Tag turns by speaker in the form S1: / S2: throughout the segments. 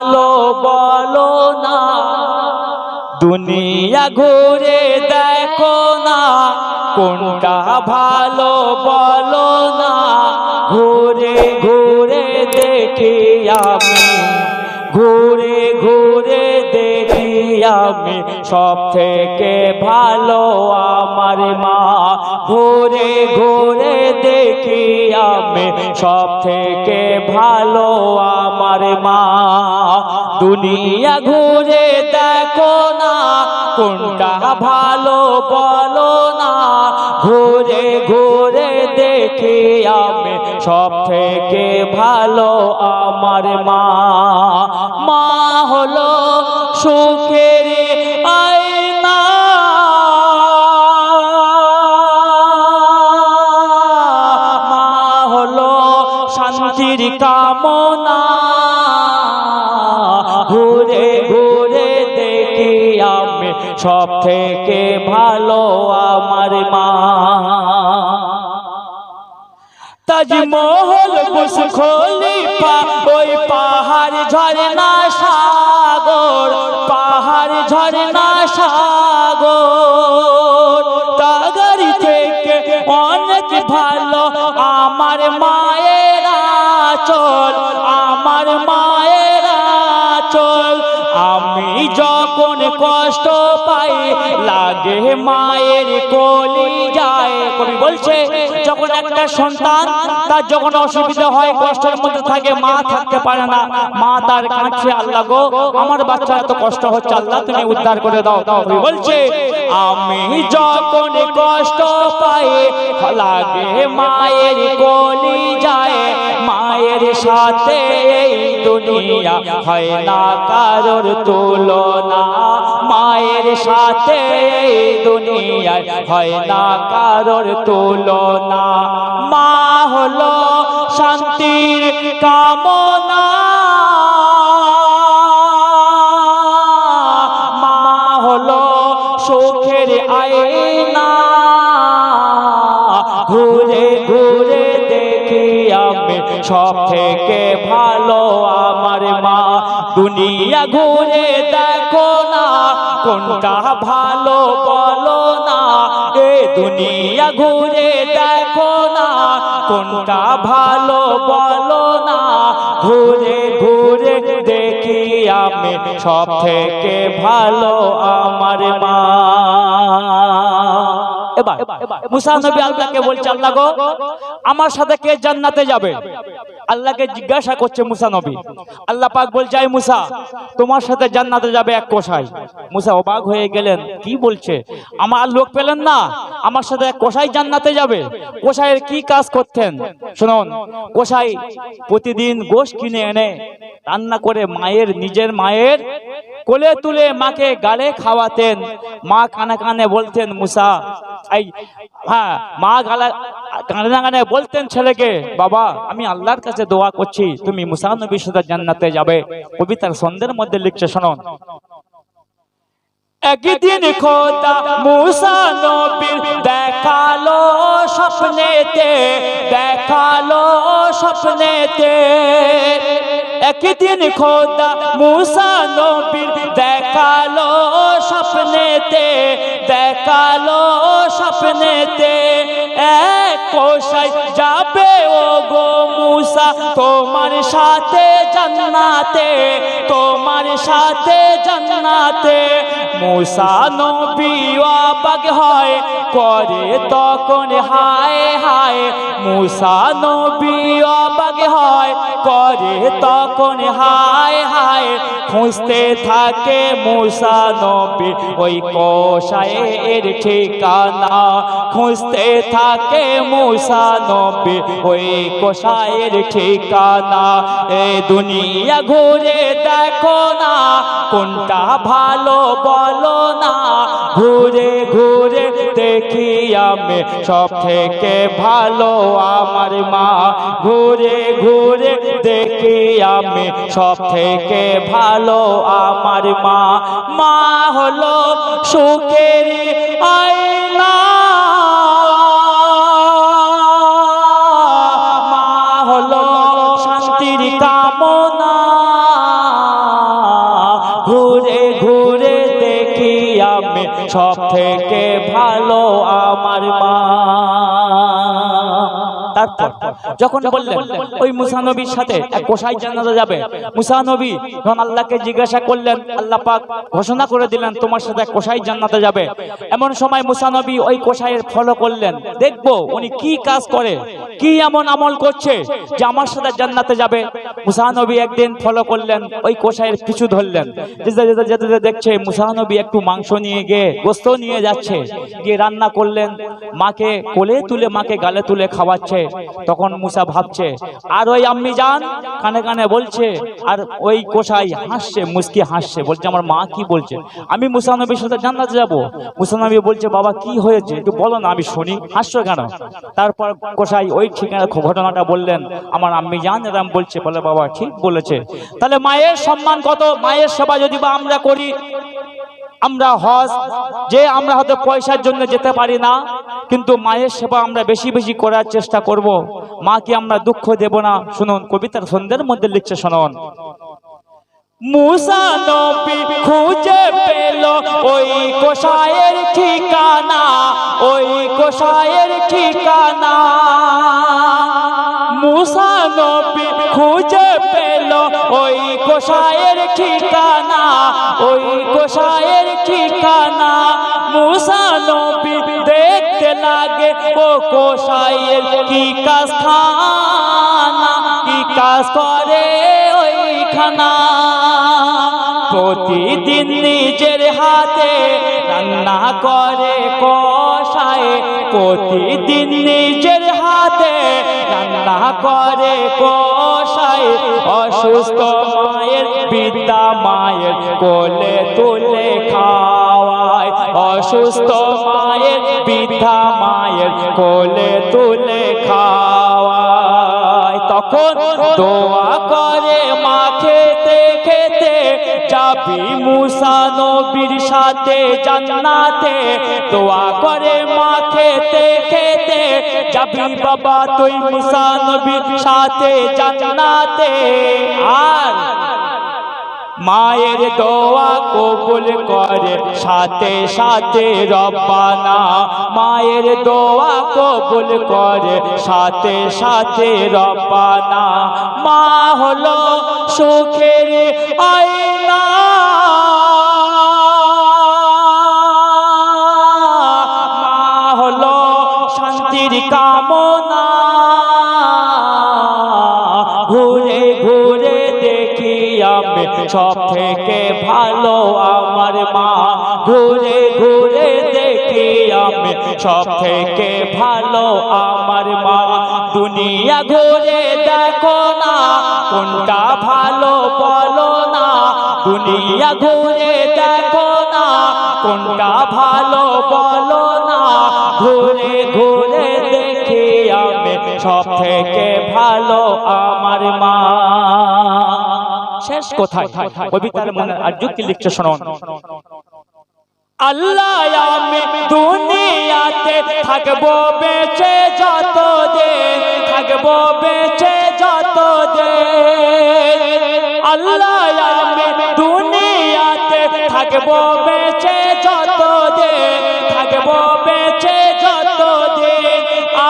S1: ভালো বলো না, দুনিয়া ঘুরে দেখো না, কোনটা ভালো বলো না, ঘুরে ঘুরে দেখি আমি, ঘুরে ঘুরে দেখি আমি, সব থেকে ভালো আমার মা। ঘুরে ঘুরে দেখি আমি, সব থেকে ভালো আমার মা। দুনিয়া ঘুরে দেখো না, কোনটা ভালো বলো না, ঘুরে ঘুরে দেখি আমি, সব থেকে ভালো আমার মা। মা হলো সুখের আয়না, মা হলো শান্তির কামনা, ঘুরে ঘুরে দেখি আমি, সব থেকে ভালো আমার মা। তাজমহল বুর্জ খলিফা, ওই পাহাড় ঝরনা সাগর, পাহাড় ঝরনা সাগর, তাগারি থেকে অনেক ভালো আমার মায়ের আঁচল, আমার মায়ের আঁচল। আমি যখন কষ্ট পাই লাগে মায়ের কলিজায়। কবি বলছে যখন একটা সন্তান তার যখন অসুবিধা হয়, কষ্টের মধ্যে থাকে, মা থাকতে পারে না, মা তার কাছে আল্লাহ গো আমার বাচ্চা এত কষ্ট হচ্ছে, আল্লাহ তুমি উদ্ধার করে দাও। কবি বলছে আমি যখন কষ্ট পাই লাগে মায়ের কলিজায়, মায়ের সাথে এই দুনিয়া হয় না কারোর তুলনা, মায়ের সাথে এই দুনিয়ায় হয় না কারোর তুলনা। মা হলো শান্তির কামনা, মা হলো সুখের আয়না, ঘুরে ঘুরে দেখি আমি, সব থেকে ভালো আমার মা। দুনিয়া ঘুরে দেখো না, কোনটা ভালো বলো না, এ দুনিয়া ঘুরে দেখো না, কোনটা ভালো বলো না, ঘুরে ঘুরে দেখি আমি, সব থেকে ভালো আমার মা। এবার মুসা নবী আল্লাহকে বলছে আল্লাহ গো আমার সাথে কে জান্নাতে যাবে? আল্লাহকে জিজ্ঞাসা করছে মুসা নবী। আল্লাহ পাক বলছে আয় মুসা তোমার সাথে জান্নাতে যাবে এক কসাই। মুসা অবাক হয়ে গেলেন, কি বলছে? আমার লোক পেলেন না, আমার সাথে এক কসাই জান্নাতে যাবে? কসাইয়ের কি কাজ করতেন শুনুন। কসাই প্রতিদিন গোশত কিনে এনে রান্না করে মায়ের, নিজের মায়ের কোলে তুলে মাকে গালে খাওয়াতেন। মা কানে কানে বলতেন মুসা, হ্যাঁ মা কানে কানে বলতেন ছেলেকে, বাবা আমি আল্লাহর কাছে দোয়া করছি তুমি মুসা নবীর সাথে জান্নাতে যাবে। কবিতার ছন্দের মধ্যে লিখছে শুনুন। একদিন খোদা মুসা নবীর দেখালো স্বপ্নেতে, দেখালো স্বপ্নেতে। একদিন খোদা মুসা নবীর দেখালো স্বপ্নেতে, দেখালো স্বপ্নেতে। এক কসাই যাবে ও গো মুসা তোমার সাথে জান্নাতে, তোমার সাথে জান্নাতে। মুসা নবী অবাক হয় করে তখন হায় হায়, মুসা নবী অবাক হয় করে তখন হায় হায়। খুঁজতে থাকে মুসা নবী ওই কসাইয়ের ঠিকানা, খুঁজতে থাকে মুসা নবী ওই কসাইয়ের ঠিকানা। এই দুনিয়া ঘুরে দেখো না, কোনটা ভালো বলো না, ঘুরে ঘুরে দেখি আমি, সব থেকে ভালো আমার মা। ঘুরে ঘুরে দেখি আমি, সব থেকে ভালো আমার মা। মা হলো সুখের আয়না, মা হলো শান্তির কামনা, সব থেকে ভালো আমার মা। তারপর যখন বললেন ওই মুসা নবীর সাথে এক কোষাই জান্নাতে যাবে, মুসা নবী যখন আল্লাহকে জিজ্ঞাসা করলেন, আল্লাহ পাক ঘোষণা করে দিলেন তোমার সাথে এক কোষাই জান্নাতে যাবে। এমন সময় মুসা নবী ওই কোষাইয়ের ফলো করলেন, দেখবো উনি কি কাজ করে, কি এমন আমল করছে যে আমার সাথে জান্নাতে যাবে। মুসা নবী একদিন ফলো করলেন, ওই কোষাইয়ের পিছু ধরলেন, যেতে দেখছে মুসা নবী একটু মাংস নিয়ে গিয়ে গোস্ত নিয়ে যাচ্ছে, গিয়ে রান্না করলেন, মাকে কোলে তুলে মাকে গালে তুলে খাওয়াচ্ছে। তখন মুসা ভাবছে, আর ওই আম্মি জান কানে কানে বলছে, আর ওই কোষাই হাসছে, মুস্কি হাসছে, বলছে আমার মা কি বলছে, আমি মুসা নবীর সাথে জান্নাতে যাব। মুসা নবী বলছে, বাবা কি হয়েছে একটু বলো না, আমি শুনি, হাসছো কেন? তারপর কোষাই ওই ঠিকানা ঘটনাটা বললেন, আমার আম্মি জান এরকম বলছে, বলে বাবা ঠিক বলেছে। তাহলে মায়ের সম্মান কত, মায়ের সেবা যদি বা আমরা করি, আমরা হজ যে আমরা হয়তো পয়সার জন্য যেতে পারি না, কিন্তু মায়ের সেবা আমরা বেশি বেশি করার চেষ্টা করব, মাকে আমরা দুঃখ দেব না। শুনুন কবিতার ছন্দের মধ্যে লিখছে, শুনুন। মুসা নবী খুঁজে পেল ওই কোষায়ের ঠিকানা, ওই কোষায়ের ঠিকানা। মুসা নবী খুঁজে পেল ওই কোষায়ের ঠিকানা, ওই কোষায়ের ঠিকানা। মুসা নবী দেখতে লাগে ও কোষায়ের কি কাজখানা, কি কাজ করে ওইখানা। প্রতিদিন নিজের হাতে রান্না করে কষায়, প্রতিদিন নিজের হাতে রান্না করে কষায়। অসুস্থ মায়ের বৃদ্ধা মায়ের কোলে তুলে খাওয়ায়, অসুস্থ মায়ের বৃদ্ধা মায়ের কোলে তুলে খাওয়ায়। তখন দোয়া করে মা খেতে খেতে যাবি মুসা নবীর সাথে জান্নাতে। দোয়া করে মা খেতে খেতে যাবি বাবা তুই মুসা নবীর সাথে জান্নাতে। আর মায়ের দোয়া কবুল করে সাথে সাথে রব্বানা, মায়ের দোয়া কবুল করে সাথে সাথে রব্বানা। মা হলো সুখের আয়না, মা হলো শান্তির কামনা। ঘুরে ঘুরে দেখি আমি সব থেকে ভালো আমার মা, ঘুরে ঘুরে দেখি আমি সব থেকে ভালো আমার মা। দুনিয়া ঘুরে দেখো না কোনটা ভালো বলো না, দুনিয়া ঘুরে দেখো না কোনটা ভালো বলো না। ঘুরে ঘুরে দেখি আমি সব থেকে ভালো আমার মা। শেষ কোথায় কবিতার মনে আর যুক্তি লিখছে, শুনুন। আল্লাহ আমি দুনিয়াতে থাকবো বেঁচে যতদিন, থাকবো বেঁচে যতদিন। আল্লাহ আমি দুনিয়াতে থাকবো বেঁচে যতদিন, থাকবো বেঁচে যতদিন।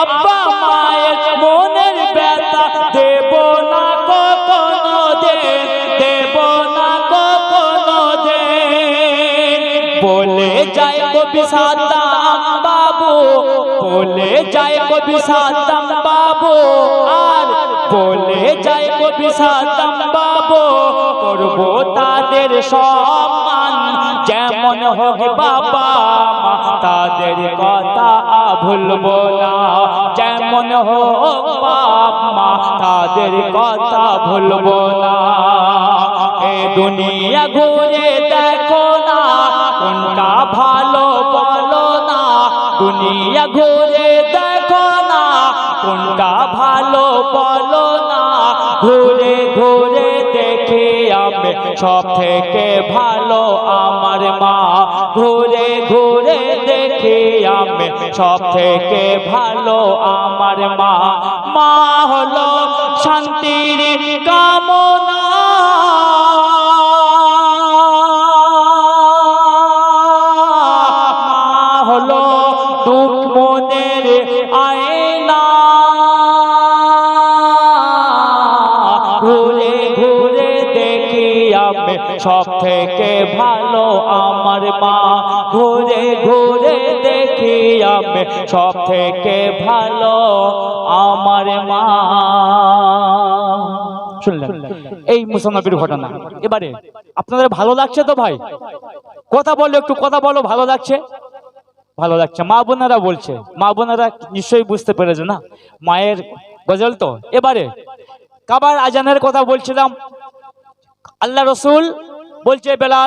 S1: আব্বা মায়ের মনের ব্যথা দেব না কখনো দিন, দেব না কখনো দিন। বলে যায় কবি সাদ্দাম বাবু, বলে যায় কবি সাদ্দাম বাবু, আর বলে যায় কবি সাদ্দাম বাবু। করবো তাদের সম্মান যেমন হোক বাবা মা, তাদের কথা ভুলবো না। যেমন হোক বাপ মা তাদের কথা ভুলবো না। এ দুনিয়া ঘুরে দেখো না কোনটা ভালো বলো না, দুনিয়া ঘুরে দেখো না কোনটা ভালো বলো না। ঘুরে ঘুরে দেখি আমি সব থেকে ভালো আমার মা, ঘুরে ঘুরে দেখি আমি সব থেকে ভালো আমার মা। মা হলো শান্তির কামনা, ঘুরে ঘুরে দেখি আমি সব থেকে ভালো আমার মা, ঘুরে ঘুরে দেখি আমি সব থেকে ভালো আমার মা। শুনলেন এই মুসা নবীর ঘটনা। এবারে আপনাদের ভালো লাগছে তো ভাই? কথা বলো, একটু কথা বলো, ভালো লাগছে? ভালো লাগছে। মা বোনেরা বলছে, মা বোনেরা নিশ্চয়ই বুঝতে পেরেছে না মায়ের গজল তো। এবারে কাবার আজানের কথা বলছিলাম, আল্লাহ রসুল বলছে বেলাল